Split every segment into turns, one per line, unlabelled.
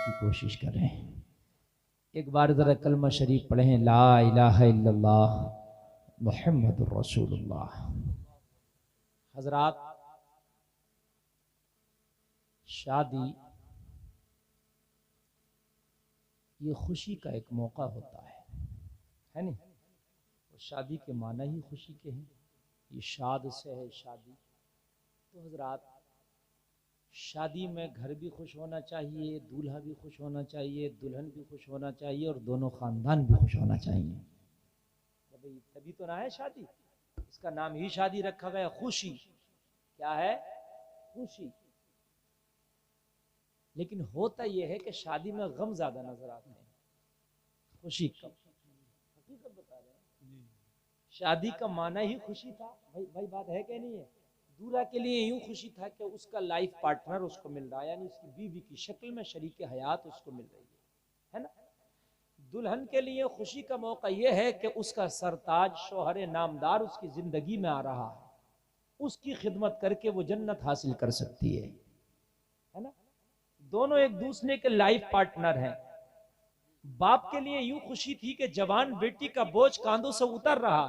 की कोशिश करें। एक बार ज़रा कलमा शरीफ पढ़ें, ला इलाहा इल्लल्लाह मुहम्मदुर रसूलुल्लाह। हजरात, शादी ये खुशी का एक मौका होता है नहीं? तो शादी के माना ही खुशी के हैं, ये शाद से है शादी। तो हजरात, शादी में घर भी खुश होना चाहिए, दूल्हा भी खुश होना चाहिए, दुल्हन भी खुश होना चाहिए और दोनों खानदान भी खुश होना चाहिए। भाई तभी तो ना है शादी, इसका नाम ही शादी रखा गया, खुशी। क्या है? खुशी। लेकिन होता यह है कि शादी में गम ज्यादा नजर आते हैं, खुशी कम। हकीकत बता रहे हैं, शादी का माना ही खुशी था। भाई बात है कि नहीं है? दूल्हा के लिए यूं खुशी था कि उसका लाइफ पार्टनर उसको मिल रहा है, यानी उसकी बीवी की शक्ल में शरीक हयात उसको मिल रही है ना? दुल्हन के लिए खुशी का मौका यह है कि उसका सरताज शौहर नामदार उसकी जिंदगी में आ रहा है, उसकी खिदमत करके वो जन्नत हासिल कर सकती है ना? दोनों एक दूसरे के लाइफ पार्टनर हैं। बाप के लिए यूं खुशी थी कि जवान बेटी का बोझ कांधों से उतर रहा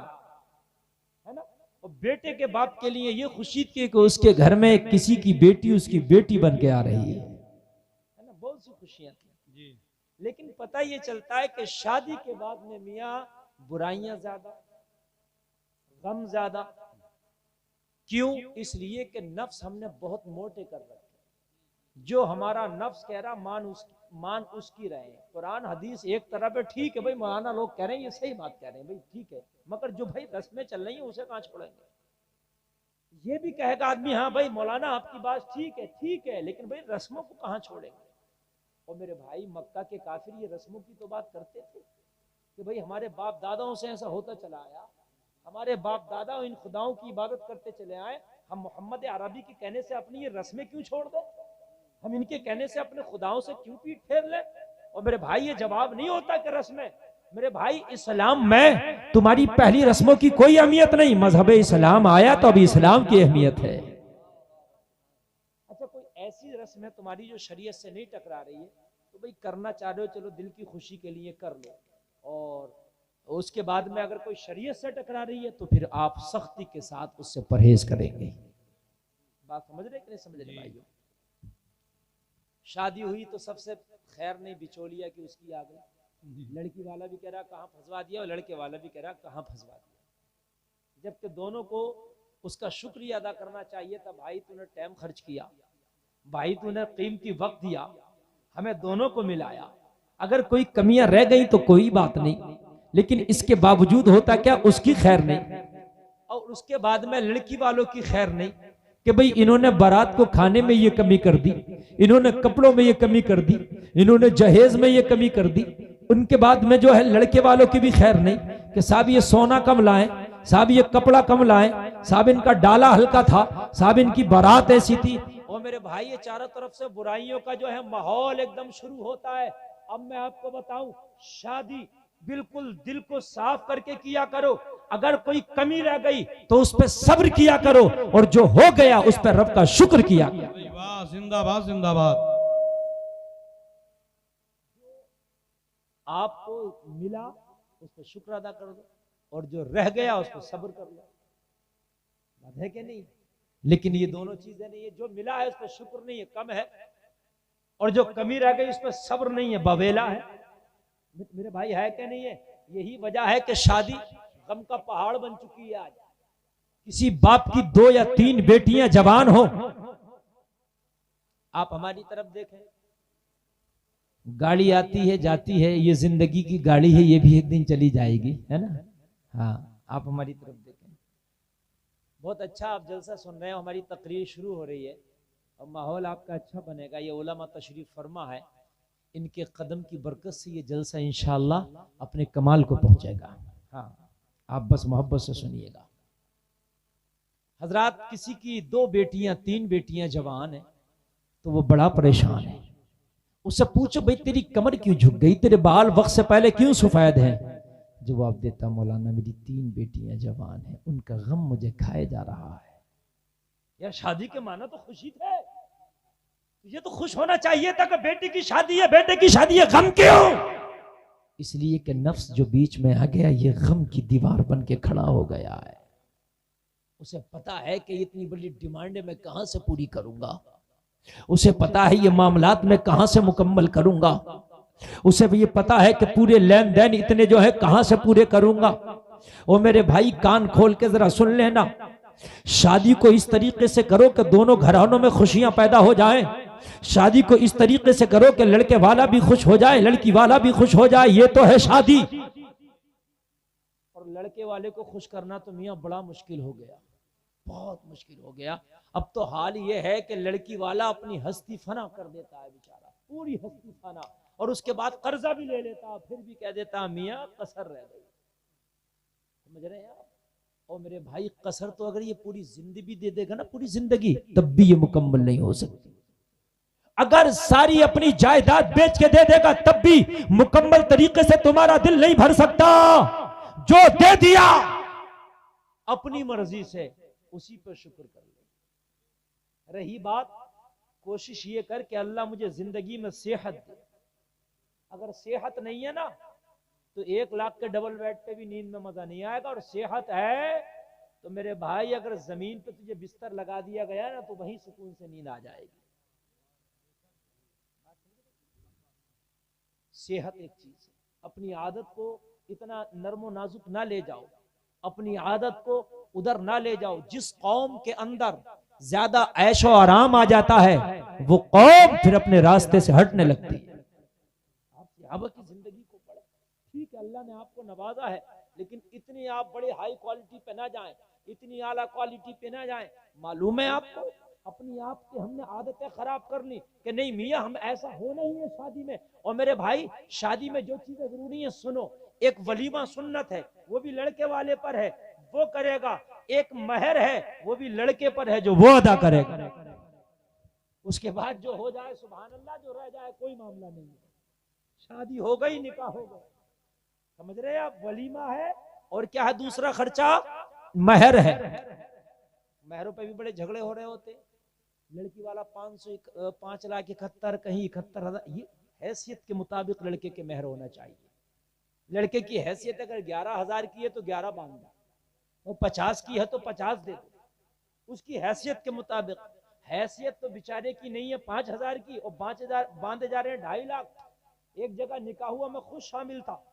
है ना? और बेटे के बाप के लिए ये खुशी थी कि उसके घर में किसी की बेटी उसकी बेटी बन के आ रही है ना? बहुत सी खुशियां थी। लेकिन पता ये चलता है कि शादी के बाद में मियाँ बुराइयां ज्यादा, गम ज्यादा। क्यों? इसलिए कि नफ्स हमने बहुत मोटे कर रखे। जो हमारा नफ्स कह रहा मान उसकी रहे। कुरान हदीस एक तरफ है, ठीक है भाई, मौलाना लोग कह रहे हैं ये सही बात कह रहे हैं भाई, ठीक है, मगर जो भाई रस्में चल रही है उसे कहां छोड़ेंगे? ये भी कहेगा आदमी, हाँ भाई मौलाना आपकी बात ठीक है, लेकिन भाई रस्मों को कहां छोड़ेंगे? और मेरे भाई, मक्का के काफिर ये रस्मों की तो बात करते थे कि भाई हमारे बाप दादाओं से ऐसा होता चला आया, हमारे बाप दादा इन खुदाओं की इबादत करते चले आए, हम मोहम्मद अरबी के कहने से अपनी ये रस्में क्यों छोड़ दें? हम इनके कहने से अपने खुदाओं से क्यों पीठ फेर ले? और मेरे भाई, ये जवाब नहीं होता कि रस्में। मेरे भाई, इस्लाम में तुम्हारी पहली रस्मों की कोई अहमियत नहीं, मजहब इस्लाम आया तो अभी इस्लाम की अहमियत है। अच्छा, कोई ऐसी रस्म है तुम्हारी जो शरीयत से नहीं टकरा रही है, तो भाई करना चाह रहे हो, चलो दिल की खुशी के लिए कर लो, और उसके बाद में अगर कोई शरीयत से टकरा रही है तो फिर आप सख्ती के साथ उससे परहेज करेंगे। बात समझ रहे कि नहीं समझ रहे भाइयों? शादी हुई तो सबसे खैर नहीं बिचौलिया कि उसकी आ गई, लड़की वाला भी कह रहा कहाँ फंसवा दिया और लड़के वाला भी कह रहा कहाँ फंसवा दिया, जबकि दोनों को उसका शुक्रिया अदा करना चाहिए था। भाई तूने टाइम खर्च किया, भाई तूने कीमती वक्त दिया, हमें दोनों को मिलाया। अगर कोई कमियां रह गई तो कोई बात नहीं, लेकिन इसके बावजूद होता क्या, उसकी खैर नहीं और उसके बाद में लड़की वालों की खैर नहीं कि भाई इन्होंने बारात को खाने में ये कमी कर दी, इन्होंने कपड़ों में ये कमी कर दी, इन्होंने जहेज में ये कमी कर दी। उनके बाद में जो है लड़के वालों की भी खैर नहीं कि साहब ये सोना कम लाए, साहब ये कपड़ा कम लाए, साहब इनका डाला हल्का था, साहब इनकी बारात ऐसी थी। और मेरे भाई, ये चारों तरफ से बुराइयों का जो है माहौल एकदम शुरू होता है। अब मैं आपको बताऊं, शादी बिल्कुल दिल को साफ करके किया करो। अगर कोई कमी रह गई तो उस पर सब्र किया करो, और जो हो गया उस पर रब का शुक्र किया।
वाह, जिंदाबाद जिंदाबाद।
आपको मिला उस पर शुक्र अदा कर दो, और जो रह गया उस पर सब्र कर लो। बात है कि नहीं? लेकिन ये दोनों चीजें नहीं है, जो मिला है उस पर शुक्र नहीं है, कम है, और जो कमी रह गई उस पर सब्र नहीं है, बवेला है। मेरे भाई है कि नहीं है? यही वजह है कि शादी गम का पहाड़ बन चुकी है। आज किसी बाप की 2 या 3 बेटियां जवान हो, आप हमारी तरफ देखें, गाड़ी आती है जाती है, ये जिंदगी की गाड़ी है, ये भी एक दिन चली जाएगी, है ना? हाँ, आप हमारी तरफ देखें। बहुत अच्छा आप जलसा सुन रहे हो, हमारी तकरीर शुरू हो रही है और माहौल आपका अच्छा बनेगा। ये उलमा तशरीफ फरमा है, इनके कदम की बरकत से ये जलसा इंशाअल्लाह अपने कमाल को पहुंचेगा। हाँ, आप बस मोहब्बत से सुनिएगा। हजरात, किसी की 2 बेटियां 3 बेटियां जवान है तो वो बड़ा परेशान है। उससे पूछो भाई तेरी कमर क्यों झुक गई, तेरे बाल वक्त से पहले क्यों सफेद हैं? जवाब देता, मौलाना मेरी 3 बेटियां जवान हैं, उनका गम मुझे खाए जा रहा है। यार शादी के माना तो खुशी थे, तुझे तो खुश होना चाहिए था कि बेटी की शादी है, बेटे की शादी है, गम क्यों? इसलिए कि नफ्स जो बीच में आ गया ये गम की दीवार बन के खड़ा हो गया है। उसे पता है कि इतनी बड़ी डिमांड मैं कहां से पूरी करूंगा, उसे पता है ये मामलात में कहां से मुकम्मल करूंगा, उसे भी ये पता है कि पूरे लेन देन इतने जो है कहां से पूरे करूंगा। ओ मेरे भाई कान खोल के जरा सुन लेना, शादी को इस तरीके से करो कि दोनों घरानों में खुशियां पैदा हो जाएं। शादी को इस तरीके से करो कि लड़के वाला भी खुश हो जाए, लड़की वाला भी खुश हो जाए, ये तो है शादी। और लड़के वाले को खुश करना तो मियां बड़ा मुश्किल हो गया, बहुत मुश्किल हो गया। अब तो हाल ये है कि लड़की वाला अपनी हस्ती फना कर देता है बेचारा, पूरी हस्ती फना, और उसके बाद कर्जा भी ले लेता, फिर भी कह देता मियां कसर रह गई। समझ रहे हैं आप? और मेरे भाई कसर तो अगर ये पूरी जिंदगी दे देगा ना, पूरी जिंदगी, तब भी ये मुकम्मल नहीं हो सकती। अगर सारी अपनी जायदाद बेच के दे देगा तब भी मुकम्मल तरीके से तुम्हारा दिल नहीं भर सकता। जो दे दिया अपनी मर्जी से उसी पर शुक्र कर ले। रही बात, कोशिश ये कर कि अल्लाह मुझे जिंदगी में सेहत दे। अगर सेहत नहीं है ना तो 1 लाख के डबल बेड पे भी नींद में मजा नहीं आएगा, और सेहत है तो मेरे भाई अगर जमीन पे तुझे बिस्तर लगा दिया गया ना तो वहीं सुकून से नींद आ जाएगी। सेहत एक चीज है। अपनी आदत को इतना नरमो नाजुक ना ले जाओ, अपनी आदत को उधर ना ले जाओ। जिस कौम के अंदर ज्यादा ऐशो आराम आ जाता है वो कौम फिर अपने रास्ते से हटने लगती है। आप सहाबा की जिंदगी को पढ़े, ठीक है अल्लाह ने आपको नवाजा है, लेकिन इतनी आप बड़े हाई क्वालिटी पे ना जाएं, इतनी आला क्वालिटी पे ना जाएं। मालूम है आपको, अपनी आप की हमने आदतें खराब कर ली कि नहीं मियाँ हम ऐसा होना ही है शादी में। और मेरे भाई शादी में जो चीजें जरूरी है सुनो, एक वलीमा सुन्नत है वो भी लड़के वाले पर है, वो करेगा। एक महर है वो भी लड़के पर है, जो वो अदा करेगा। उसके बाद जो हो जाए सुभान अल्लाह, जो रह जाए कोई मामला नहीं है। शादी हो गई, निकाह हो गया, समझ रहे हैं आप? वलीमा है और क्या है दूसरा खर्चा, महर है। महरों पे भी बड़े झगड़े हो रहे होते। लड़की वाला 5,71,71,000 कहीं 71,000, ये हैसियत के मुताबिक लड़के के महर होना चाहिए। लड़के की हैसियत अगर 11,000 की है तो 11 बांध दो, और 50 की है तो 50 दे दो, उसकी हैसियत के मुताबिक। हैसियत तो बेचारे की नहीं है 5,000 की, और 5,000 बांधे जा रहे हैं 2.5 लाख। एक जगह निकाह हुआ, मैं खुद शामिल था,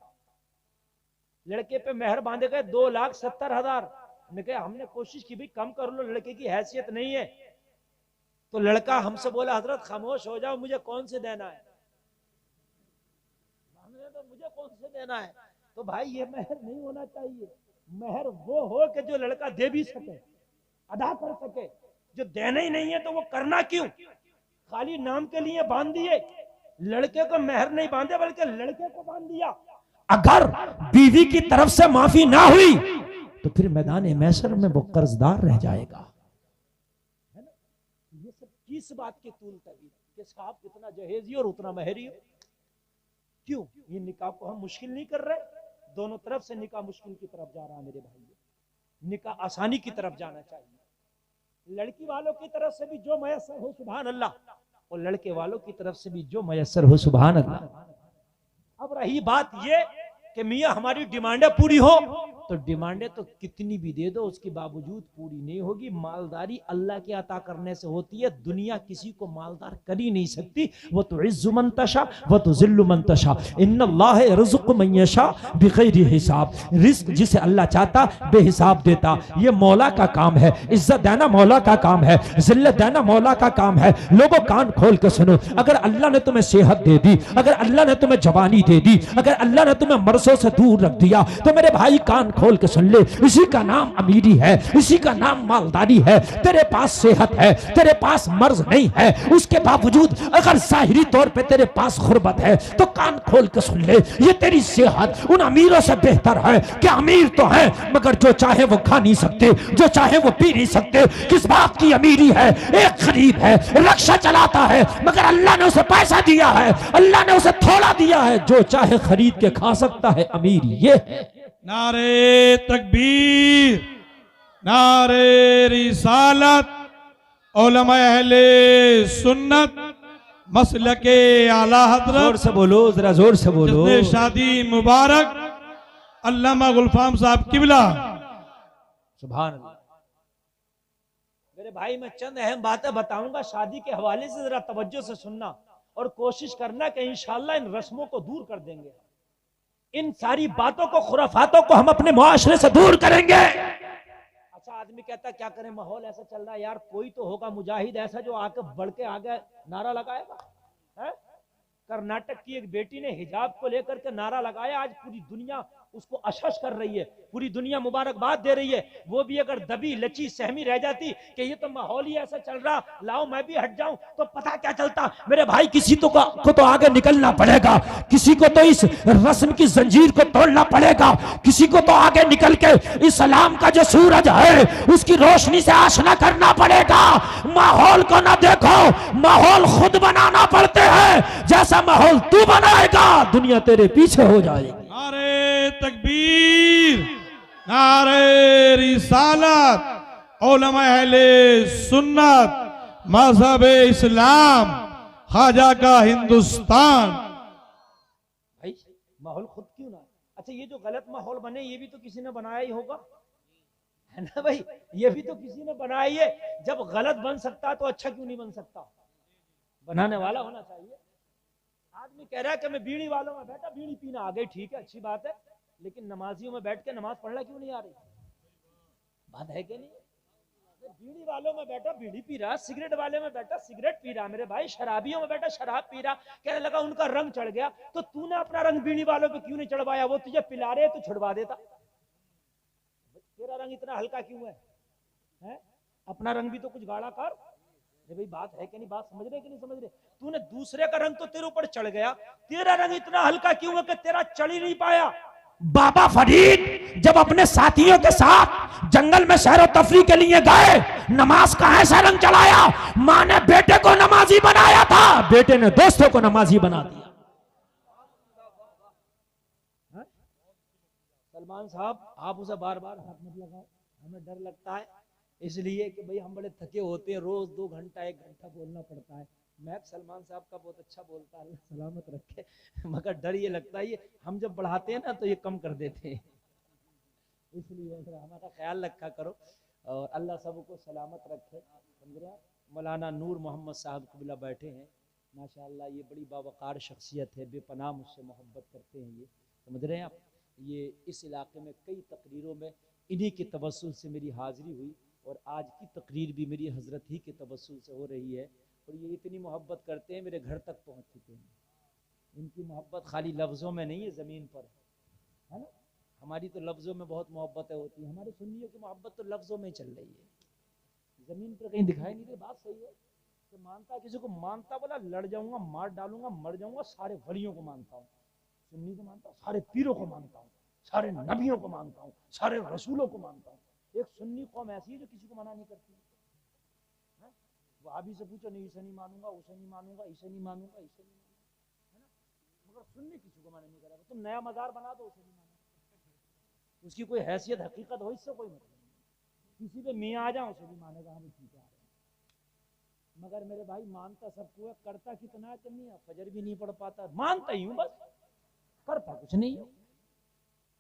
लड़के पे महर बांधे गए 2,70,000। मैं कहा हमने कोशिश की भाई कम कर लो, लड़के की हैसियत नहीं है। तो लड़का हमसे बोला हजरत खामोश हो जाओ, मुझे कौन से देना है? तो मुझे कौन से देना है? तो भाई ये महर नहीं होना चाहिए। महर वो हो कि जो लड़का दे भी सके, अदा कर सके। जो देना ही नहीं है तो वो करना क्यों? खाली नाम के लिए बांध दिए, लड़के को महर नहीं बांधे बल्कि लड़के को बांध दिया। अगर बीवी की तरफ से माफी ना हुई तो फिर मैदान महशर में वो कर्जदार रह जाएगा, है ना? ये सब किस बात के तूल तबीर कि साहब कितना जहेजी और उतना महरी हो। क्यों ये निकाह को हम मुश्किल नहीं कर रहे? दोनों तरफ से निकाह मुश्किल की तरफ जा रहा है मेरे भाई। निकाह आसानी की तरफ जाना चाहिए। लड़की वालों की तरफ से भी जो मयसर हो सुभान अल्लाह, और लड़के वालों की तरफ से भी जो मयसर हो सुभान अल्लाह। अब रही बात ये कि मियाँ हमारी डिमांडें पूरी हो, तो डिमांडें तो कितनी भी दे दो उसके बावजूद पूरी नहीं होगी। मालदारी अल्लाह के अता करने से होती है, दुनिया किसी को मालदार कर ही नहीं सकती। वो तो इज्जु मन तशा वो तो जिल्लु मन तशा, इन्नल्लाह यर्ज़ुक़ु मन यशा बिग़ैरि हिसाब। रिज़्क़ जिसे अल्लाह चाहता बेहिसाब देता, ये मौला का काम है। इज्जत देना मौला का काम है, जिल्लत देना मौला का काम है। लोगों कान खोल के सुनो, अगर अल्लाह ने तुम्हें सेहत दे दी, अगर अल्लाह ने तुम्हें जवानी दे दी, अगर अल्लाह ने तुम्हें मर्ज़ों से दूर रख दिया, तो मेरे भाई कान खोल के सुन ले, इसी का नाम अमीरी है, इसी का नाम मालदारी है। तेरे पास सेहत है, तेरे पास मर्ज नहीं है, उसके बावजूद अगर जाहिरी तौर पे तेरे पास खुरबत है, तो कान खोल के सुन ले, ये तेरी सेहत उन अमीरों से बेहतर है। कि अमीर तो है मगर जो चाहे वो खा नहीं सकते, जो चाहे वो पी नहीं सकते। किस बात की अमीरी है? एक गरीब है, रक्षा चलाता है, मगर अल्लाह ने उसे पैसा दिया है, अल्लाह ने उसे थोड़ा दिया है, जो चाहे खरीद के खा सकता है। अमीर ये है।
नारे तकबीर, नारे रिसालत, उलमा अहले सुन्नत मसलके आला
जोर
हजरत
से बोलो, जरा जोर से बोलो।
जिसने शादी मुबारक अल्लामा गुलफाम साहब किबला।
सुभान अल्लाह। मेरे भाई मैं चंद अहम बातें बताऊंगा शादी के हवाले से, जरा तवज्जो से सुनना और कोशिश करना कि इंशाअल्लाह इन रस्मों को दूर कर देंगे। इन सारी बातों को, खुराफातों को हम अपने मुआशरे से दूर करेंगे। अच्छा आदमी कहता क्या करें, माहौल ऐसा चल रहा है यार, कोई तो होगा मुजाहिद ऐसा जो आके बढ़ के आगे नारा लगाएगा, है? कर्नाटक की एक बेटी ने हिजाब को लेकर के नारा लगाया, आज पूरी दुनिया उसको अशश कर रही है, पूरी दुनिया मुबारकबाद दे रही है। वो भी अगर दबी लची सहमी रह जाती कि ये तो माहौल ही ऐसा चल रहा, लाओ मैं भी हट जाऊं, तो पता क्या चलता। मेरे भाई किसी को तो आगे निकलना पड़ेगा, किसी को तो इस रस्म की जंजीर को तोड़ना पड़ेगा, किसी को तो आगे निकल के इस्लाम का जो सूरज है उसकी रोशनी से आशना करना पड़ेगा। माहौल को ना देखो, माहौल खुद बनाना पड़ते हैं। जैसा माहौल तू बनाएगा दुनिया तेरे पीछे हो जाएगी।
नारे तकबीर, नारे रिसालत, उलमा अहले सुन्नत, मजहब इस्लाम, ख्वाजा का हिंदुस्तान।
भाई माहौल खुद क्यों ना। अच्छा ये जो गलत माहौल बने ये भी तो किसी ने बनाया ही होगा, है ना भाई, ये भी तो किसी ने बनाया ही है। जब गलत बन सकता तो अच्छा क्यों नहीं बन सकता, बनाने वाला होना चाहिए। आदमी कह रहा है कि मैं बीड़ी वालों में बैठा बीड़ी पीना आ गई, ठीक है अच्छी बात है, लेकिन नमाजियों में बैठ के नमाज पढ़ना क्यों नहीं आ रही, बात है कि नहीं। बीड़ी वालों में बैठा बीड़ी पी रहा, सिगरेट वाले में बैठा सिगरेट पी रहा, मेरे भाई शराबियों में बैठा शराब पी रहा, कहने लगा उनका रंग चढ़ गया, तो तूने अपना रंग बीड़ी वालों पे क्यों नहीं चढ़वाया, वो तुझे पिला रहे तो छुड़वा देता। तेरा रंग इतना हल्का क्यों है? अपना रंग भी तो कुछ गाढ़ा कर। भाई बात है कि नहीं, बात समझ रहे कि नहीं समझ रहे। तूने दूसरे का रंग तो तेरे ऊपर चढ़ गया, तेरा रंग इतना हल्का क्यों है कि तेरा चढ़ ही नहीं पाया। बाबा फरीद जब अपने साथियों के साथ जंगल में सैर और तफरी के लिए गए, नमाज का ऐसा रंग चढ़ाया, मां ने बेटे को नमाजी बनाया था, बेटे ने दोस्तों को नमाजी बना दिया। सलमान साहब आप उसे बार बार हाथ मत लगाओ, हमें डर लगता है, इसलिए कि भाई हम बड़े थके होते हैं, रोज 2 घंटा 1 घंटा बोलना पड़ता है। मैं सलमान साहब का बहुत अच्छा बोलता है, सलामत रखे, मगर डर ये लगता है हम जब बढ़ाते हैं ना तो ये कम कर देते हैं, इसलिए हमारा ख्याल रखा करो और अल्लाह सबको सलामत रखे। समझ रहे हैं। मौलाना नूर मोहम्मद साहब कबिला बैठे हैं, माशाअल्लाह ये बड़ी बावकार शख्सियत है, बेपनाह मुझसे मोहब्बत करते हैं, ये समझ रहे हैं आप। ये इस इलाके में कई तकरीरों में इन्हीं के तवस्सुल से मेरी हाज़िरी हुई और आज की तकरीर भी मेरी हज़रत ही के तवस्सुल से हो रही है। और ये इतनी मोहब्बत करते हैं, मेरे घर तक पहुँच चुके हैं। इनकी मोहब्बत खाली लफ्ज़ों में नहीं है, ज़मीन पर है ना। हमारी तो लफ्ज़ों में बहुत मोहब्बतें होती हैं, हमारे सुन्नियों की मोहब्बत तो लफ्ज़ों में चल रही है, ज़मीन पर कहीं दिखाई नहीं दे। बात सही है कि मानता किसी को मानता, बोला लड़ जाऊँगा, मार डालूंगा, मर जाऊँगा, सारे वलियों को मानता हूँ, सुन्नी को मानता हूँ, सारे पीरों को मानता हूँ, सारे नबियों को मानता हूँ, सारे रसूलों को मानता हूँ। एक सुन्नी कौम ऐसी है जो किसी को मना नहीं करती है। वहाबी से पूछो, नहीं इसे नहीं मानूंगा, उसे नहीं मानूंगा, इसे नहीं मानूंगा, इसे नहीं मानूंगा, है ना। मगर सुन्नी किसी को मना नहीं करेगा। तुम नया मजार बना दो, उसे नहीं मानेगा, उसकी कोई हैसियत हकीकत हो इससे कोई मतलब नहीं। किसी पे मियाँ आ जाओ उसे भी मानेगा, हम ठीक है। मगर मेरे भाई मानता सबको है, करता कितना है कि मियाँ फजर भी नहीं पढ़ पाता, मानता ही हूँ बस, करता कुछ नहीं है।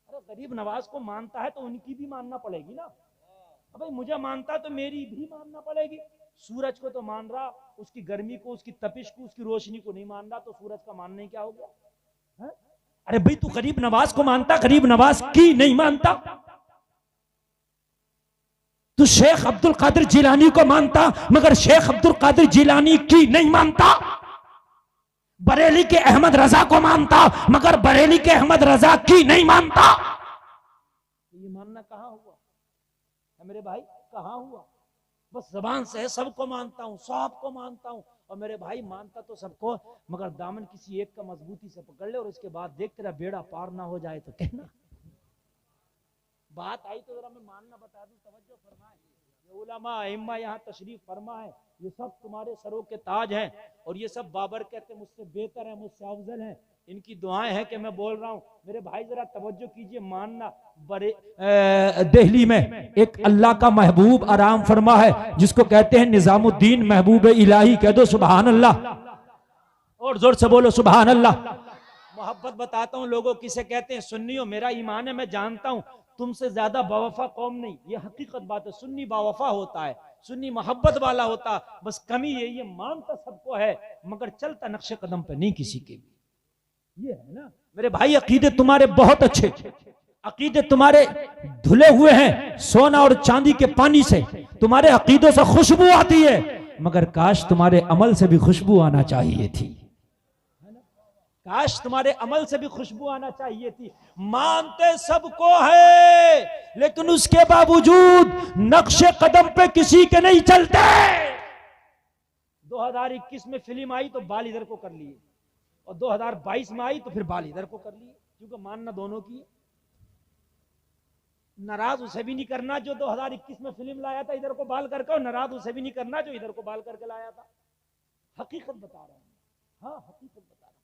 अरे गरीब नवाज को मानता है तो उनकी भी मानना पड़ेगी ना। भाई मुझे मानता तो मेरी भी मानना पड़ेगी। सूरज को तो मान रहा, उसकी गर्मी को, उसकी तपिश को, उसकी रोशनी को नहीं मान रहा, तो सूरज का मानना ही क्या हो गया है? अरे भाई तू गरीब नवाज को मानता, गरीब नवाज की नहीं मानता। तू शेख अब्दुल कादिर जिलानी को मानता, मगर शेख अब्दुल कादिर जिलानी की नहीं मानता। बरेली के अहमद रजा को मानता, मगर बरेली के अहमद रजा की नहीं मानता। ये मानना कहां हुआ मेरे भाई, कहां हुआ? बस जबान से सबको मानता हूं, सबको मानता हूं। और मेरे भाई मानता तो सबको, मगर दामन किसी एक का मजबूती से पकड़ ले और इसके बाद देख तेरा बेड़ा पार ना हो जाए तो कहना। बात आई तो जरा मैं मानना बता दूं, तवज्जो फरमाए। ये उलमा अइम्मा यहाँ तशरीफ फरमा है, ये सब तुम्हारे सरों के ताज हैं और ये सब बाबर कहते मुझसे बेहतर है, मुझसे अफजल हैं। इनकी दुआएं हैं कि मैं बोल रहा हूं। मेरे भाई जरा तवज्जो कीजिए, मानना। दिल्ली में एक अल्लाह का महबूब आराम फरमा है, जिसको कहते हैं निजामुद्दीन महबूब इलाही, कह दो सुभान अल्लाह। और जोर से बोलो सुभान अल्लाह। मोहब्बत बताता हूं लोगों किसे कहते हैं, सुन्नी हो, मेरा ईमान है, मैं जानता हूं तुमसे ज्यादा बावफा कौम नहीं, ये हकीकत बात है। सुन्नी बावफा होता है, सुन्नी मोहब्बत वाला होता, बस कमी ये मानता सबको है मगर चलता नक्शे कदम पे नहीं किसी के भी। ये है ना मेरे भाई, अकीदे तुम्हारे बहुत अच्छे, अकीदे तुम्हारे धुले हुए हैं सोना और चांदी के पानी से, तुम्हारे अकीदों से खुशबू आती है, मगर काश तुम्हारे अमल से भी खुशबू आना चाहिए थी, काश तुम्हारे अमल से भी खुशबू आना चाहिए थी। मानते सबको है लेकिन उसके बावजूद नक्शे कदम पे किसी के नहीं चलते। 2021 में फिल्म आई तो बाल इधर को कर लिए, और 2022 में आई तो फिर बाल इधर को कर लिए, क्योंकि मानना दोनों की। नाराज उसे भी नहीं करना जो 2021 में फिल्म लाया था इधर को बाल करके, और नाराज उसे भी नहीं करना जो इधर को बाल करके लाया था। हकीकत बता रहा हूं, हाँ हकीकत बता रहा हूं।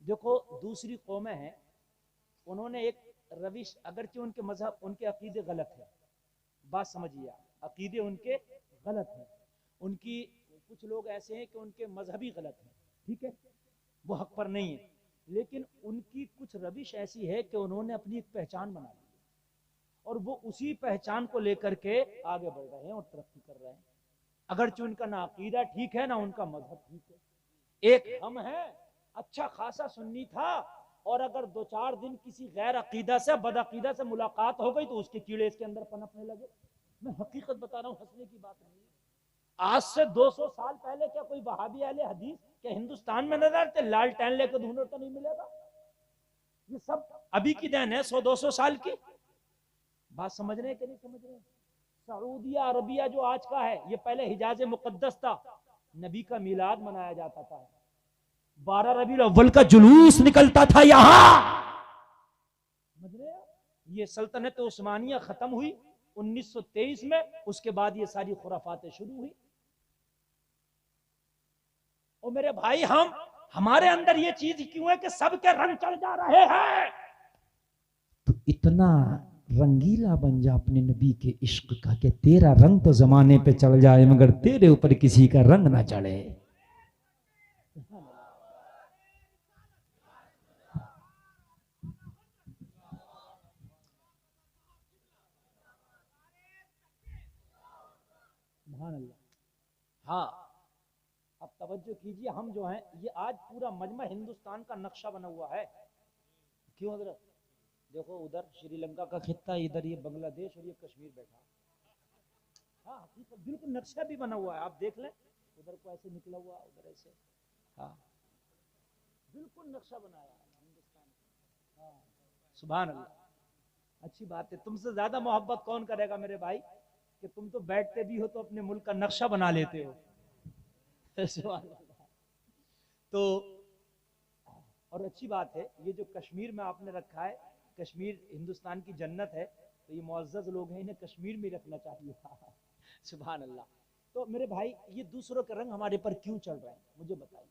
देखो दूसरी कौमें हैं, उन्होंने एक रविश, अगरचे उनके मजहब उनके अकीदे गलत है, बात समझिए, अकीदे उनके गलत है, उनकी कुछ लोग ऐसे हैं कि उनके मजहबी गलत है, ठीक है, वो हक पर नहीं है, लेकिन उनकी कुछ रविश ऐसी है कि उन्होंने अपनी एक पहचान बना ली और वो उसी पहचान को लेकर के आगे बढ़ रहे हैं और तरक्की कर रहे हैं। अगरचे उनका ना अकीदा ठीक है ना उनका मजहब ठीक है। एक हम हैं, अच्छा खासा सुन्नी था, और अगर 2-4 दिन किसी गैर अकीदा से बदअकीदा से मुलाकात हो गई तो उसके कीड़े इसके अंदर पनपने लगे। मैं हकीकत बता रहा हूं, हंसने की बात नहीं है। आज से 200 साल पहले क्या कोई वहाबी अहले हदीस क्या हिंदुस्तान में नजर आते? लालटेन लेकर ढूंढो तो नहीं मिलेगा। ये सब अभी की देन है, 100-200 साल की बात। समझ रहे हैं कि नहीं समझ रहे हैं? सऊदिया अरबिया जो आज का है, ये पहले हिजाज मुकद्दस था, नबी का मिलाद मनाया जाता था, 12 रबीउल अव्वल का जुलूस निकलता था यहां। समझ रहे हैं? ये सल्तनत उस्मानिया खत्म हुई 1923 में, उसके बाद ये सारी खुराफातें शुरू हुई। और मेरे भाई हमारे अंदर ये चीज क्यों है कि सबके रंग चढ़ जा रहे हैं? तो इतना रंगीला बन जा अपने नबी के इश्क का कि तेरा रंग तो जमाने पे चढ़ जाए मगर तेरे ऊपर किसी का रंग ना चढ़े। हाँ अब तवज्जो कीजिए, हम जो हैं ये आज पूरा मजमा हिंदुस्तान का नक्शा बना हुआ है। क्यों हजरत? देखो उधर श्रीलंका का खित्ता, इधर ये बांग्लादेश और ये कश्मीर बैठा। हाँ बिल्कुल नक्शा भी बना हुआ है, आप देख लें, उधर को ऐसे निकला हुआ, उधर ऐसे, हाँ बिल्कुल नक्शा बनाया है हिंदुस्तान का। हाँ सुभान अल्लाह, अच्छी बात है। तुमसे ज्यादा मोहब्बत कौन करेगा मेरे भाई कि तुम तो बैठते भी हो तो अपने मुल्क का नक्शा बना लेते हो। तो और अच्छी बात है, ये जो कश्मीर में आपने रखा है, कश्मीर हिंदुस्तान की जन्नत है, तो ये मुअज़्ज़ज़ लोग हैं, इन्हें कश्मीर में रखना चाहिए था। सुभान अल्लाह। तो मेरे भाई ये दूसरों के रंग हमारे पर क्यों चल रहे हैं मुझे बताइए?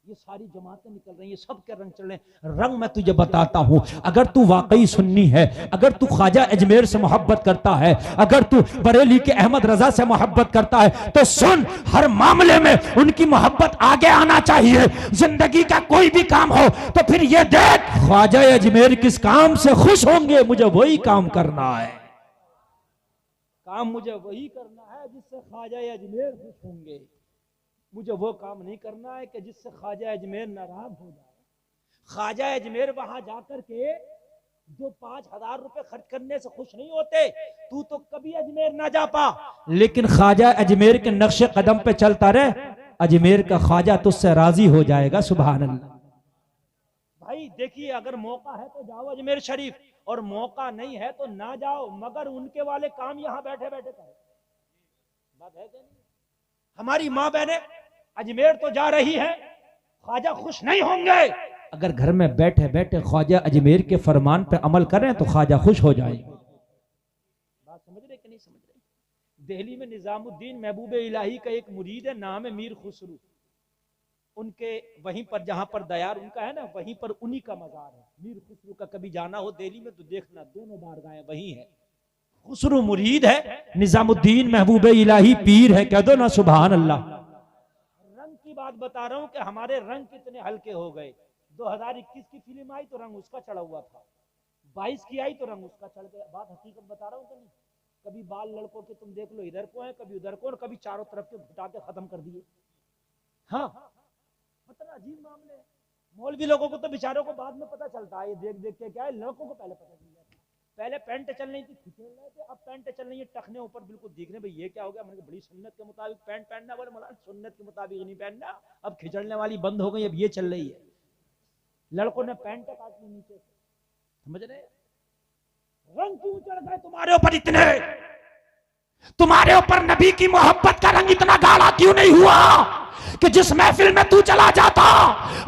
ये सारी जमातें निकल रही हैं, सबके रंग चल रहे हैं। रंग मैं तुझे बताता हूं, अगर तू वाकई सुन्नी है, अगर तू ख्वाजा अजमेर से मोहब्बत करता है, अगर तू बरेली के अहमद रजा से मोहब्बत करता है, तो सुन, हर मामले में उनकी मोहब्बत आगे आना चाहिए। जिंदगी का कोई भी काम हो तो फिर ये देख ख्वाजा अजमेर किस काम से खुश होंगे, मुझे वही काम करना है। काम मुझे वही करना है जिससे ख्वाजा अजमेर खुश होंगे। मुझे वो काम नहीं करना है कि जिससे ख्वाजा अजमेर नाराज हो जाए। ख्वाजा अजमेर वहां जाकर के जो 5,000 रुपए खर्च करने से खुश नहीं होते, तू तो कभी अजमेर ना जा पा, लेकिन ख्वाजा अजमेर के नक्शे कदम पे चलता रहे, अजमेर का ख्वाजा तुझसे राजी हो जाएगा। सुभान अल्लाह। भाई देखिए, अगर मौका है तो जाओ अजमेर शरीफ, और मौका नहीं है तो ना जाओ, मगर उनके वाले काम यहाँ बैठे बैठे करो। बात है क्या नहीं? हमारी माँ बहनें अजमेर तो जा रही है, ख्वाजा खुश नहीं होंगे। अगर घर में बैठे बैठे ख्वाजा अजमेर के फरमान पे अमल करें तो ख्वाजा खुश हो जाएंगे। बात समझ रहे कि नहीं समझ रहे? दिल्ली में निजामुद्दीन महबूब इलाही का एक मुरीद है, नाम है मीर खुसरू। उनके वहीं पर जहां पर दयार उनका है ना, वहीं पर उन्हीं का मजार है। मीर खुसरू का कभी जाना हो दिल्ली में तो देखना, दोनों बारगाहें वहीं है। खुसरू मुरीद है, निजामुद्दीन महबूब इलाही पीर है, कह दो ना सुभान अल्लाह। रंग की बात बात बता रहा हूं कि हमारे रंग कितने हल्के हो गए। 2021 की फिल्म आई तो रंग उसका चढ़ा हुआ था, 22 की आई तो रंग उसका चढ़ गया। बात हकीकत बता रहा हूं कि नहीं? कभी बाल लड़कों के तुम देख लो इधर को है, कभी उधर को, और कभी चारों तरफ के घुटा के खत्म कर दिए। हाँ, मतलब अजीब मामले है। मौलवी लोगों को तो बेचारों को बाद में पता चलता है, ये देख देख के क्या है, लड़कों को पहले पता चल जाता है। पहले पैंट चल रही थी, खिंचल रहे थे, अब पैंट चल रही है टखने ऊपर बिल्कुल दिख रहे, भाई ये क्या हो गया? मैंने बड़ी सुन्नत के मुताबिक पैंट पहनना, बोले मौलाना सुन्नत के मुताबिक नहीं पहनना, अब खिंचड़ने वाली बंद हो गई, अब ये चल रही है। लड़कों ने पैंट काट ली नीचे से, समझ रहे? रंग क्यों चढ़ गए तुम्हारे ऊपर इतने? तुम्हारे ऊपर नबी की मोहब्बत का रंग इतना गाढ़ा क्यों नहीं हुआ कि जिस महफिल में तू चला जाता,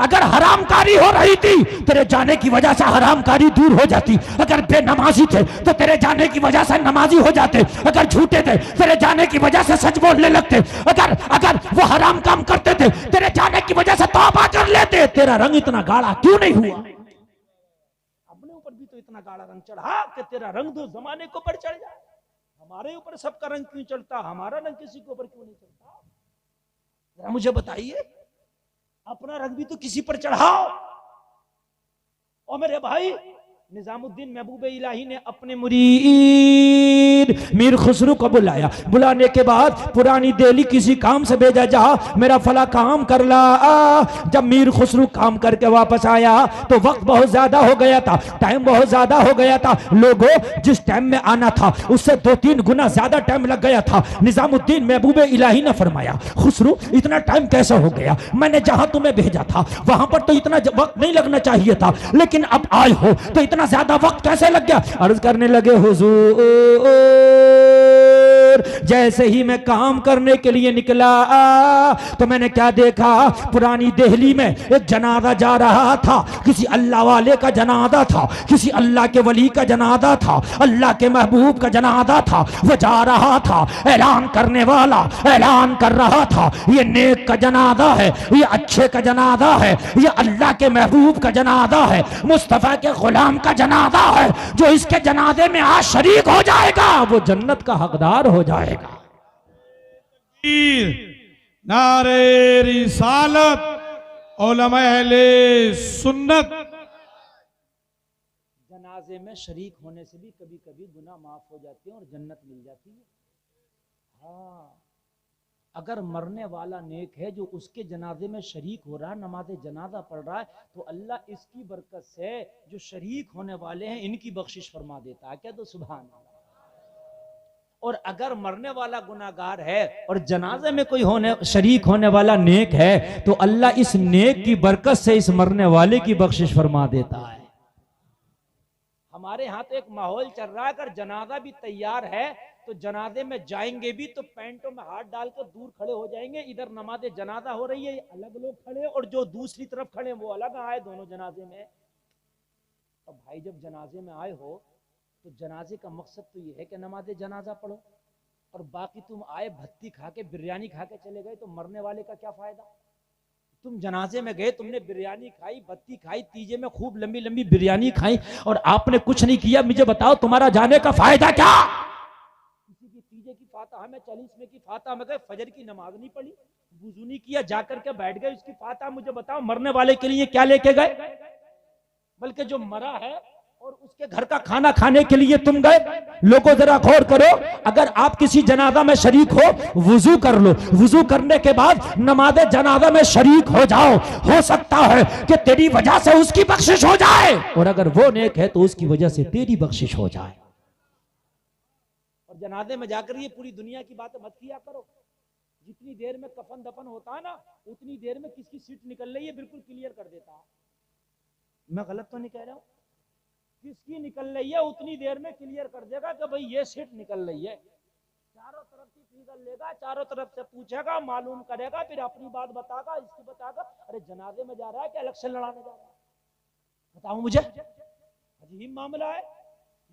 अगर हरामकारी हो रही थी तेरे जाने की वजह से हरामकारी दूर हो जाती, अगर बेनमाजी थे तो तेरे जाने की वजह से नमाजी हो जाते, अगर झूठे थे तेरे जाने की वजह से सच बोलने लगते, अगर अगर वो हराम काम करते थे तेरे जाने की वजह से तौबा कर लेते। तेरा रंग इतना गाढ़ा क्यों नहीं हुआ? अपने ऊपर भी तो इतना गाढ़ा रंग चढ़ा कि तेरा रंग दो जमाने के ऊपर चढ़ जाए। हमारे ऊपर सबका रंग क्यों चढ़ता, हमारा रंग किसी के ऊपर क्यों नहीं चढ़ता? जरा मुझे बताइए, अपना रंग भी तो किसी पर चढ़ाओ। और मेरे भाई, निजामुद्दीन महबूब इलाही ने अपने मुरीद मीर खुसरू को बुलाया। बुलाने के बाद पुरानी दिल्ली किसी काम से भेजा, जा मेरा फला काम कर ला। जब मीर खुसरू काम करके वापस आया तो वक्त बहुत ज्यादा हो गया था, टाइम बहुत ज्यादा हो गया था। लोगों जिस टाइम में आना था उससे 2-3 गुना ज्यादा टाइम लग गया था। निजामुद्दीन महबूब इलाही ने फरमाया, खुसरू इतना टाइम कैसे हो गया? मैंने जहां तुम्हें भेजा था वहां पर तो इतना वक्त नहीं लगना चाहिए था, लेकिन अब आए हो तो इतना ज्यादा वक्त कैसे लग गया? अर्ज करने लगे, हुजूर जैसे ही मैं काम करने के लिए निकला तो मैंने क्या देखा? पुरानी दिल्ली में एक जनाजा जा रहा था, किसी अल्लाह वाले का जनाजा था, किसी अल्लाह के वली का जनाजा था, अल्लाह के महबूब का जनाजा था। वो जा रहा था, ऐलान करने वाला ऐलान कर रहा था, ये नेक का जनाजा है, ये अच्छे का जनाजा है, ये अल्लाह के महबूब का जनाजा है, मुस्तफा के गुलाम का जनाजा है। जो इसके जनाजे में आज शरीक हो जाएगा वो जन्नत का हकदार हो जाएगा।
नारे रिसालत, उलमा अहले सुन्नत।
जनाजे में शरीक होने से भी कभी कभी गुनाह माफ हो जाते हैं और जन्नत मिल जाती है। हाँ, अगर मरने वाला नेक है जो उसके जनाजे में शरीक हो रहा है, नमाज़े जनाजा पढ़ रहा है, तो अल्लाह इसकी बरकत से जो शरीक होने वाले हैं इनकी बख्शिश फरमा देता है। क्या? तो सुभान अल्लाह। और अगर मरने वाला गुनाहगार है और जनाजे में कोई शरीक होने वाला नेक है तो अल्लाह इस नेक की बरकत से इस मरने वाले की बख्शिश फरमा देता है। हमारे यहाँ तो एक माहौल चल रहा है, अगर जनाजा भी तैयार है तो जनाजे में जाएंगे भी तो पैंटों में हाथ डाल कर दूर खड़े हो जाएंगे। इधर नमाज़े जनाजा हो रही है, अलग लोग खड़े, और जो दूसरी तरफ खड़े वो अलग आए दोनों जनाजे में। अब भाई जब जनाजे में आए हो तो जनाजे का मकसद तो ये है कि नमाज़े जनाजा पढ़ो, और बाकी तुम आए भत्ती खा के बिरयानी खा के चले गए तो मरने वाले का क्या फायदा? तुम जनाजे में गए, तुमने बिरयानी खाई, बत्ती खाई, तीजे में खूब लंबी लंबी बिरयानी खाई और आपने कुछ नहीं किया। मुझे बताओ तुम्हारा जाने का फायदा क्या? किसी की तीजे की फातिहा में 40वें की फातिहा में गए, फजर की नमाज नहीं पढ़ी, वुजू नहीं किया, जाकर के बैठ गए उसकी फातिहा। मुझे बताओ मरने वाले के लिए क्या लेके गए? बल्कि जो मरा है और उसके घर का खाना खाने के लिए तुम गए। लोगों जरा गौर करो, अगर आप किसी जनाजा में शरीक हो, वुजू कर लो, वुजू करने के बाद नमाज़े जनाजा में शरीक हो जाओ, हो सकता है कि तेरी वजह से उसकी बख्शिश हो जाए, और अगर वो नेक है तो उसकी वजह से तेरी बख्शिश हो जाए। और जनाजे में जाकर ये पूरी दुनिया की बातें मत किया करो। जितनी देर में कफन दफन होता है ना, उतनी देर में किसकी सीट निकल रही है बिल्कुल क्लियर कर देता है। मैं गलत तो नहीं कह रहा हूं? किसकी निकल रही है उतनी देर में क्लियर कर देगा कि भाई ये सीट निकल रही है। चारों तरफ से निकल लेगा, चारों तरफ से पूछेगा, मालूम करेगा, फिर अपनी बात बताएगा, इसकी बताएगा। अरे जनाजे में जा रहा है कि इलेक्शन लड़ाने जा रहा है? बताओ मुझे, अजीब मामला है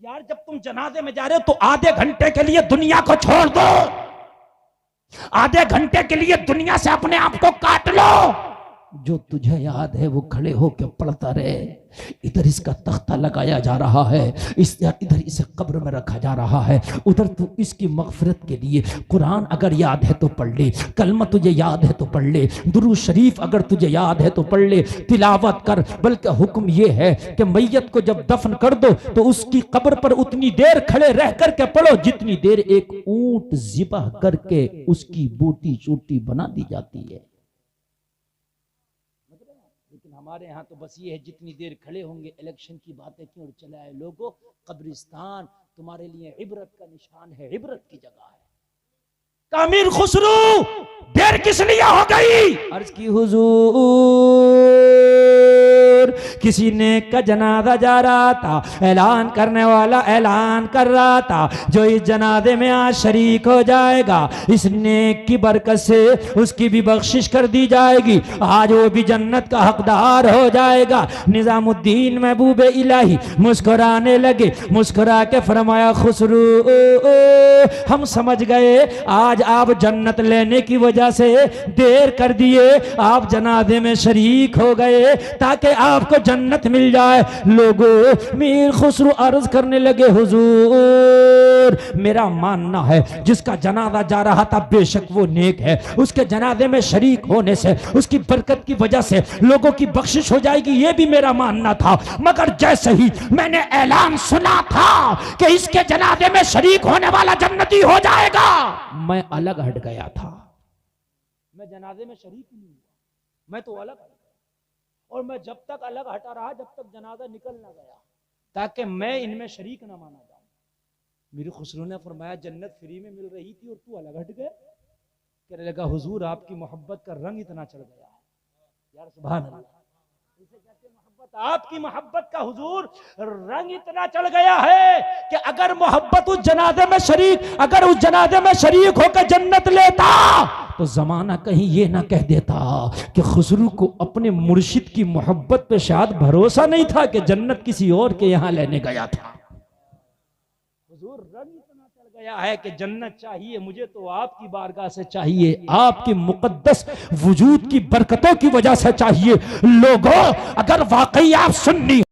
यार। जब तुम जनाजे में जा रहे हो तो आधे घंटे के लिए दुनिया को छोड़ दो, आधे घंटे के लिए दुनिया से अपने आप को काट लो,
जो तुझे याद है वो खड़े होकर पढ़ता रहे। इधर इसका तख्ता लगाया जा रहा है, इधर इसे कब्र में रखा जा रहा है, उधर तू इसकी मगफिरत के लिए कुरान अगर याद है तो पढ़ ले, कलमा तुझे याद है तो पढ़ ले, दुरूद शरीफ अगर तुझे याद है तो पढ़ ले, तिलावत कर। बल्कि हुक्म यह है कि मैयत को जब दफन कर दो तो उसकी कब्र पर उतनी देर खड़े रह करके पढ़ो जितनी देर एक ऊंट ज़िबह करके उसकी बूटी चूटी बना दी जाती है।
लेकिन हमारे यहाँ तो बस ये है, जितनी देर खड़े होंगे इलेक्शन की बातें क्यों चलाए लोगों। कब्रिस्तान तुम्हारे लिए इबरत का निशान है, इबरत की जगह है।
अमीर खुसरू देर किस लिए हो गई? अर्ज की हुजूर, किसी ने का जनाजा जा रहा था, ऐलान करने वाला ऐलान कर रहा था जो इस जनाजे में आज शरीक हो जाएगा इस नेक की बरकत से उसकी भी बख्शिश कर दी जाएगी, आज वो भी जन्नत का हकदार हो जाएगा। निजामुद्दीन महबूब इलाही मुस्कुराने लगे, मुस्कुरा के फरमाया खुसरू हम समझ गए आज आप जन्नत लेने की वजह से देर कर दिए, आप जनाजे में शरीक हो गए ताकि आपको जन्नत मिल जाए। लोगों मीर खुसरू अर्ज करने लगे हुजूर मेरा मानना है जिसका जनाजा जा रहा था बेशक वो नेक है, उसके जनाजे में शरीक होने से उसकी बरकत की वजह से लोगों की बख्शिश हो जाएगी, ये भी मेरा मानना था। मगर जैसे ही मैंने ऐलान सुना था कि इसके जनाजे में शरीक होने वाला जन्नती हो जाएगा, मैं अलग हट गया था।
मैं जनाजे में शरीक नहीं हुआ, मैं तो अलग हट गया। और मैं जब तक अलग हटा रहा जब तक जनाजा निकल ना गया, ताकि मैं इनमें शरीक ना माना जाऊं। मेरे खुसरू ने फरमाया जन्नत फ्री में मिल रही थी और तू अलग हट गया। कहने लगा हुजूर आपकी मोहब्बत का रंग इतना चढ़ गया है। यार सुभान अल्लाह, इसे कहते हैं मोहब्बत। आपकी मोहब्बत का हुजूर रंग इतना चढ़ गया है कि अगर मोहब्बत उस जनाजे में शरीक, अगर उस जनाजे में शरीक होकर जन्नत लेता
तो जमाना कहीं ये ना कह देता कि खुसरू को अपने मुर्शिद की मोहब्बत पे शायद भरोसा नहीं था कि जन्नत किसी और के यहां लेने गया था।
हुजूर रंग इतना चढ़ गया है कि जन्नत चाहिए मुझे तो आपकी बारगाह से चाहिए,
चाहिए, आपकी मुकद्दस वजूद की बरकतों की वजह से चाहिए। लोगों अगर वाकई आप सुन्नी